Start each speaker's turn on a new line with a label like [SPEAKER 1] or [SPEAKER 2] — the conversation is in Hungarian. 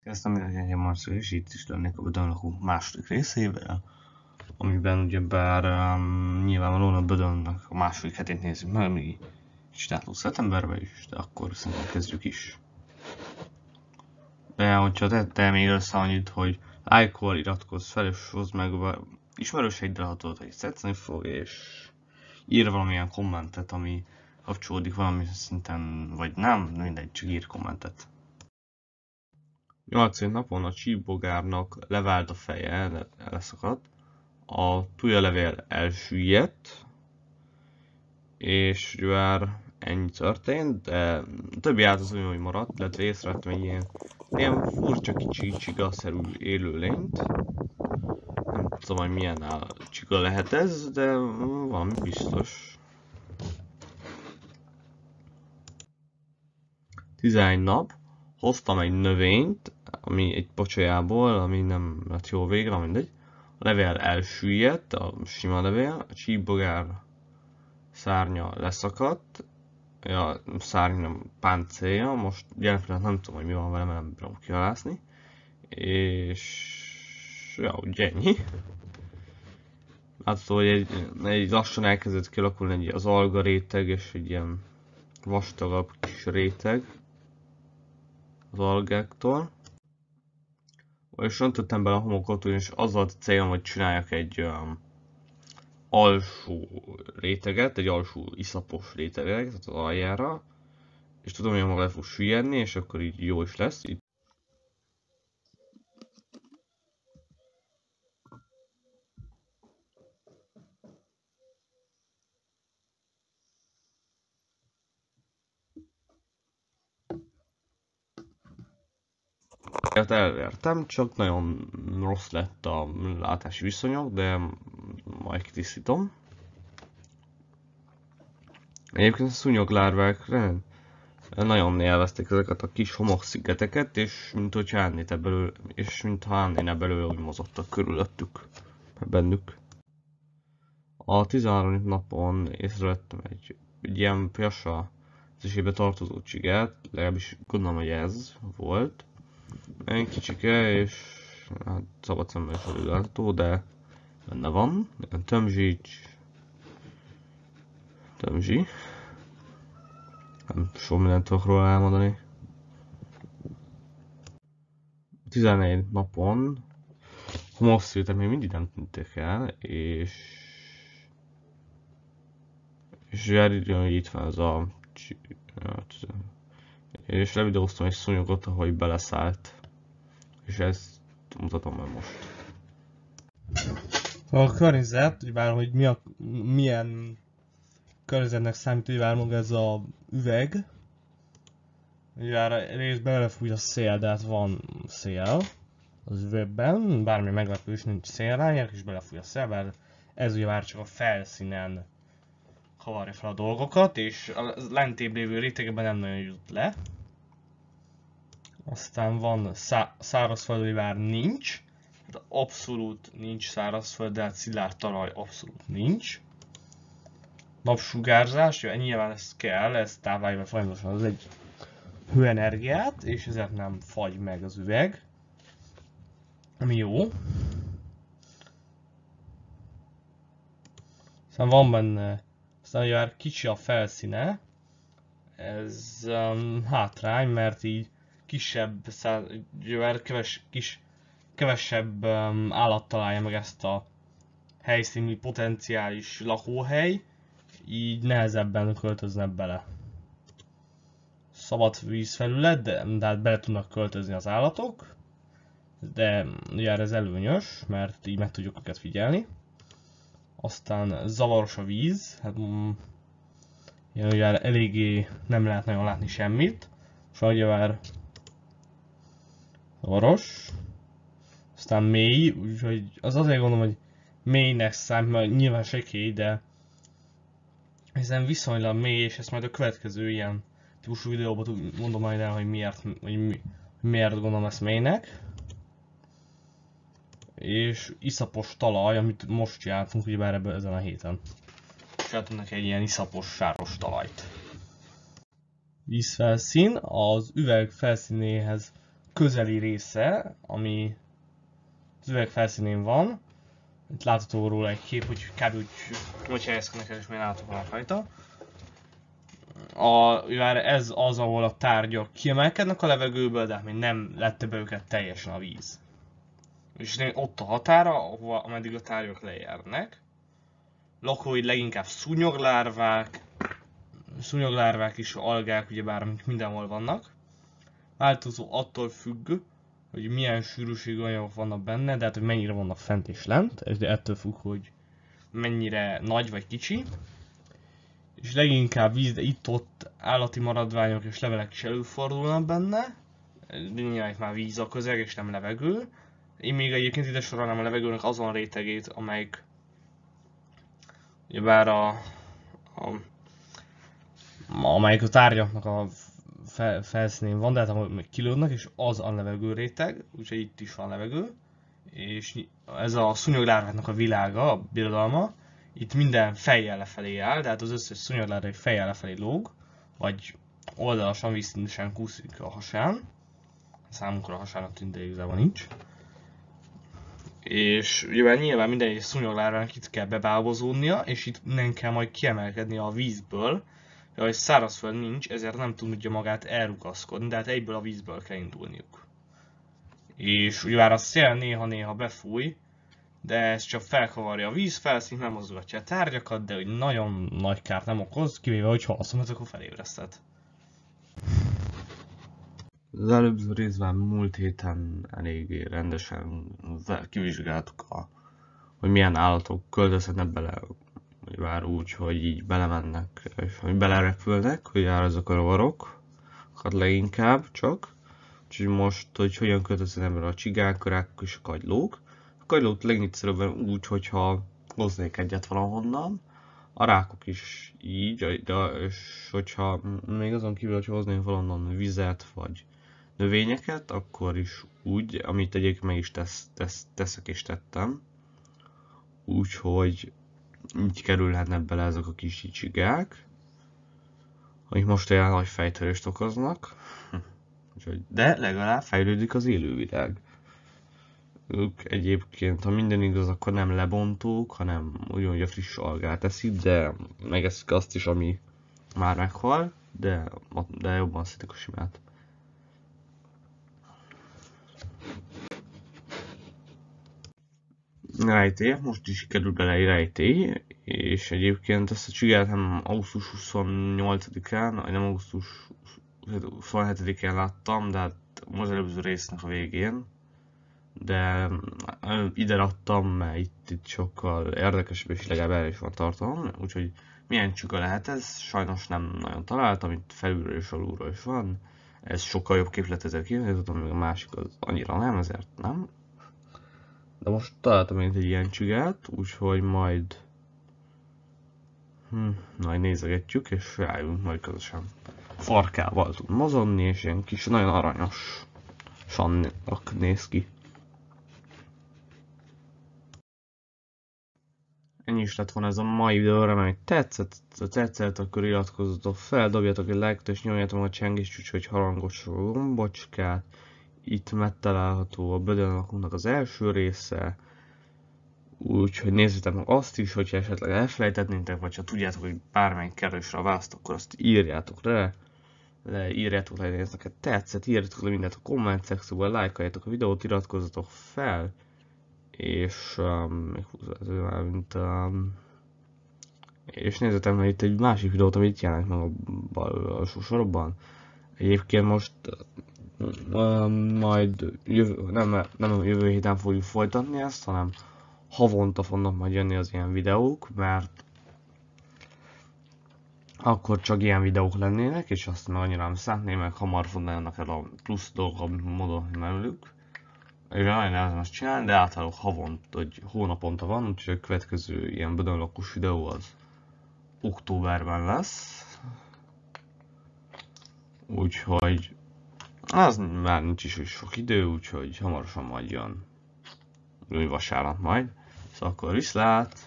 [SPEAKER 1] Kezdtem mindenki Marcel, és itt is lennék a Bödönlakó második részével, amiben ugyebár nyilvánvalóan a Bödönnek a második hetét nézzük meg, ami csináltunk szeptemberben is, de akkor szerintem kezdjük is. De hogyha te még össze annyit, hogy lájkol, iratkozz fel, és hozd meg ismerőseiddel, ha tudod, hogy tetszeni fog, és ír valamilyen kommentet, ami kapcsolódik valami szinten, vagy nem, mindegy, csak ír kommentet. 8. napon a csípbogárnak levált a feje, leszakadt, a tujalevél elsüllyedt, és már ennyi történt, de a többi állatozó maradt, illetve észrevettem egy ilyen furcsa kicsi csigaszerű élőlényt. Nem tudom, hogy milyen csiga lehet ez, de valami biztos. 11 nap, hoztam egy növényt, ami egy pocsolyából, ami nem lett jó végre, mindegy. A levél elsüllyedt, a sima levél, a csípbogár szárnya leszakadt, a szárnya páncélja, most jelen pillanatban nem tudom, hogy mi van vele, mert nem bírom kihalászni. És ja, ugye ennyi. Látható, hogy egy lassan elkezdett kialakulni az alga réteg, és egy ilyen vastagabb kis réteg az algáktól. És öntöttem bele a homokot, és az volt a célom, hogy csináljak egy alsó réteget, egy alsó iszapos réteget, tehát az aljára. És tudom, hogy maga le fog süllyedni, és akkor így jó is lesz. Elvertem, csak nagyon rossz lett a látási viszonyok, de majd kitisztítom. Egyébként a szúnyoglárvák nagyon élvezték ezeket a kis homokszigeteket, és mintha állnéne belőle, úgy mozogtak körülöttük, bennük. A 13. napon észrevettem egy ilyen piasa esébe tartozó csigát, legalábbis gondolom, hogy ez volt. Egy kicsike, és hát szabad szemmel is előlátható, de benne van. Tömzsi. Nem sok mindent tudok róla elmondani. 14 napon homokszfiltek még mindig nem tűntek el, és itt van ez a és levideóztam egy szúnyogot, ahogy beleszállt, és ezt mutatom meg most.
[SPEAKER 2] A környezet, ugyebár, hogy milyen környezetnek számít, ugyebár maga ez a üveg. Ugyebár részben belefúj a szél, de hát van szél az üvegben, bármi meglepő is nincs szél rá, és belefúj a szél, bár ez ugyebár csak a felszínen kavarja fel a dolgokat, és a lentébb lévő rétegben nem nagyon jut le. Aztán van szárazföld, ugyebár nincs. De abszolút nincs szárazföld, de hát szilárd talaj abszolút nincs. Napsugárzás, nyilván ez kell, ez táplálja folyamatosan az egy hőenergiát, és ezért nem fagy meg az üveg. Ami jó. Aztán van benne, aztán ugyebár kicsi a felszíne. Ez hátrány, mert így kisebb, kevesebb állat találja meg ezt a helyszíni potenciális lakóhely, így nehezebben költöznek bele. Szabad vízfelület, de hát bele tudnak költözni az állatok, de ugye ez előnyös, mert így meg tudjuk őket figyelni. Aztán zavaros a víz, hát ugye eléggé nem lehet nagyon látni semmit, és ugye már zavaros. Aztán mély, úgyhogy az azért gondolom, hogy mélynek számít, mert nyilván sekély, de ezen viszonylag mély, és ezt majd a következő ilyen típusú videóban mondom majd el, hogy miért gondolom ezt mélynek. És iszapos talaj, amit most játszunk ugyebár ebben ezen a héten. Csináltunk egy ilyen iszapos sáros talajt. Vízfelszín, az üveg felszínéhez közeli része, ami az üveg felszínén van. Itt látható róla egy kép, hogy kb. Hogy helyezkednek el, és milyen állatok van rajta. Ez az, ahol a tárgyak kiemelkednek a levegőből, de hát még nem lette be őket teljesen a víz. És ott a határa, ameddig a tárgyak lejárnak. Lakói leginkább szúnyoglárvák és algák, ugyebár amik mindenhol vannak. Változó attól függ, hogy milyen sűrűségű anyagok vannak benne, de hát hogy mennyire vannak fent és lent, ez ettől függ, hogy mennyire nagy vagy kicsi. És leginkább víz, de itt-ott állati maradványok és levelek is előfordulnak benne. Nyilván itt már víz a közeg és nem levegő. Én még egyébként ide sorolnám a levegőnek azon rétegét, amelyik ugyebár amelyik a tárgyaknak a felszínén van, de hát ahol még kilódnak, és az a levegő réteg, úgyhogy itt is van levegő. És ez a szúnyoglárváknak a világa, a birodalma, itt minden fejjel lefelé áll, de hát az összes szúnyoglárva fejjel lefelé lóg, vagy oldalasan, vízszintesen kúszik a hasán. Számunkra a hasának tűnt, de igazából nincs. És ugye nyilván minden egyes szúnyoglárvának itt kell bebábozódnia, és itt nem kell majd kiemelkedni a vízből, hogy szárazföld nincs, ezért nem tudja magát elrugaszkodni, de hát egyből a vízből kell indulniuk. És ugye már a szél néha-néha befúj, de ez csak felkavarja a vízfelszínt, nem mozgatja a tárgyakat, de hogy nagyon nagy kárt nem okoz, kivéve, hogy halszom, akkor felébreszted.
[SPEAKER 1] Az előző részben múlt héten eléggé rendesen kivizsgáltuk, hogy milyen állatok költözhetnek bele, bár úgy, hogy így belemennek, és hogy belerepülnek, hogy azok a rovarokat leginkább csak. Úgyhogy most, hogy hogyan költözhetnek bele a csigák, a rákok és a kagylók. A kagylót legegyszerűbben úgy, hogyha hoznék egyet valahonnan. A rákok is így, és hogyha még azon kívül, hogy hoznék valahonnan vizet vagy növényeket, akkor is úgy, amit egyébként meg is teszek és tettem. Úgyhogy így kerülhetnek bele ezek a kis csigák, amik most olyan nagy fejtörést okoznak. De legalább fejlődik az élővilág. Ők egyébként, ha minden igaz, akkor nem lebontók, hanem ugyanúgy a friss algát eszik, de megeszik azt is, ami már meghal, de jobban szedik a simát. Rejtély, most is kerül bele egy rejtély, és egyébként ezt a csigát nem augusztus 28-án, vagy nem augusztus 27-én láttam, de hát az előző résznek a végén. De ide raktam, mert itt sokkal érdekesebb és legalább erre is van tartalom, úgyhogy milyen csuga lehet ez, sajnos nem nagyon találtam, itt felülről és alulról is van. Ez sokkal jobb képlet ezzel kívül, még a másik az annyira nem, ezért nem. De most találtam egy ilyen csigát, úgyhogy majd nézegetjük, és rájövünk majd közösen. Farkával tud mozogni, és ilyen kis, nagyon aranyosan néz ki. Ennyi is lett volna ez a mai videó, remélem, hogy tetszett, akkor iratkozzatok fel, dobjatok egy like-t, és nyomjátok a csengéscsúcs, hogy harangos gombocskát. Itt megtalálható a Bödönlakunknak az első része, úgyhogy nézzétek meg azt is, hogyha esetleg elfelejtetnétek, vagy ha tudjátok, hogy bármelyik kérdésre választ, akkor azt írjátok írjátok le, hogy ez neked tetszett, írjátok le mindent a komment szekcióban, lájkoljátok a videót, iratkozzatok fel, és és nézzetek meg itt egy másik videót, amit jelenik meg a bal alsó sorokban. Egyébként most majd nem jövő héten fogjuk folytatni ezt, hanem havonta fognak majd jönni az ilyen videók, mert akkor csak ilyen videók lennének, és azt meg annyira nem szeretném, meg hamar fognak el a plusz dolgok, amit módon belőlük. Én nagyon nehezen azt csinálni, de általában havonta, vagy hónaponta van, úgyhogy a következő ilyen Bödönlakos videó az októberben lesz. Úgyhogy az már nincs is sok idő, úgyhogy hamarosan majd jön vasárnap majd. Szóval akkor viszlát!